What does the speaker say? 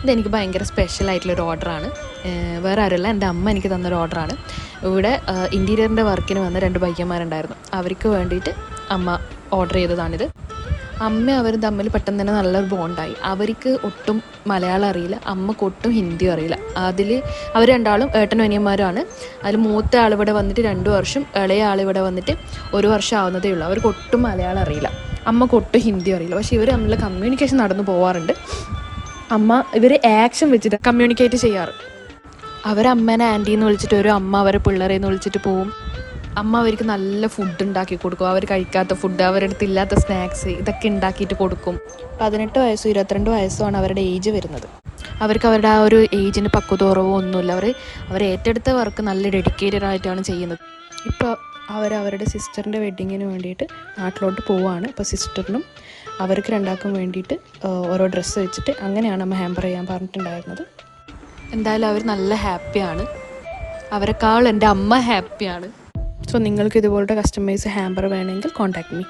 ഇതെനിക്ക് ഭയങ്കര സ്പെഷ്യലായിട്ടുള്ളൊരു ഓർഡറാണ്. വേറെ ആരുമല്ല, എൻ്റെ അമ്മ എനിക്ക് തന്നൊരു ഓർഡറാണ്. ഇവിടെ ഇൻറ്റീരിയറിൻ്റെ വർക്കിന് വന്ന 2 പയ്യന്മാരുണ്ടായിരുന്നു. അവർക്ക് വേണ്ടിയിട്ട് അമ്മ ഓർഡർ ചെയ്തതാണിത്. അമ്മയും അവരും തമ്മിൽ പെട്ടെന്ന് തന്നെ നല്ലൊരു ബോണ്ടായി. അവർക്ക് ഒട്ടും മലയാളം അറിയില്ല, അമ്മക്ക് ഒട്ടും ഹിന്ദിയും അറിയില്ല. അവർ രണ്ടാളും ഏട്ടനും അനിയന്മാരുമാണ്. അതിൽ മൂത്ത ആളിവിടെ വന്നിട്ട് 2 വർഷം, ഇളയ ആളിവിടെ വന്നിട്ട് 1 വർഷം ആവുന്നതേ ഉള്ളൂ. അവർക്ക് ഒട്ടും മലയാളം അറിയില്ല, അമ്മക്ക് ഒട്ടും ഹിന്ദിയും അറിയില്ല. പക്ഷേ ഇവർ തമ്മിൽ കമ്മ്യൂണിക്കേഷൻ നടന്നു പോകാറുണ്ട്. ഇവർ ആക്ഷൻ വെച്ചിട്ട് കമ്മ്യൂണിക്കേറ്റ് ചെയ്യാറ്. അവരമ്മേനെ ആൻറ്റീന്ന് വിളിച്ചിട്ട് വരും, അമ്മ അവരെ പിള്ളേരെന്ന് വിളിച്ചിട്ട് പോവും. അമ്മ അവർക്ക് നല്ല ഫുഡ് ഉണ്ടാക്കി കൊടുക്കും. അവർ കഴിക്കാത്ത ഫുഡ്, അവരുടെ അടുത്ത് ഇല്ലാത്ത സ്നാക്സ്, ഇതൊക്കെ ഉണ്ടാക്കിയിട്ട് കൊടുക്കും. 18 വയസ്സും 22 വയസ്സുമാണ് അവരുടെ ഏജ് വരുന്നത്. അവർക്ക് അവരുടെ ആ ഒരു ഏജിന് പക്വത കുറവോ ഒന്നുമില്ല. അവർ ഏറ്റെടുത്ത വർക്ക് നല്ല ഡെഡിക്കേറ്റഡ് ആയിട്ടാണ് ചെയ്യുന്നത്. ഇപ്പോൾ അവരുടെ സിസ്റ്ററിൻ്റെ വെഡ്ഡിങ്ങിന് വേണ്ടിയിട്ട് നാട്ടിലോട്ട് പോവുകയാണ്. ഇപ്പോൾ സിസ്റ്ററിനും അവർക്ക് രണ്ടാൾക്കും വേണ്ടിയിട്ട് ഓരോ ഡ്രസ്സ് വെച്ചിട്ട് അങ്ങനെയാണ് അമ്മ ഹാമ്പർ ചെയ്യാൻ പറഞ്ഞിട്ടുണ്ടായിരുന്നത്. എന്തായാലും അവർ നല്ല ഹാപ്പിയാണ്. അവരെക്കാൾ എൻ്റെ അമ്മ ഹാപ്പിയാണ്. സോ നിങ്ങൾക്ക് ഇതുപോലത്തെ കസ്റ്റമൈസ് ഹാമ്പർ വേണമെങ്കിൽ കോൺടാക്ട് മീ.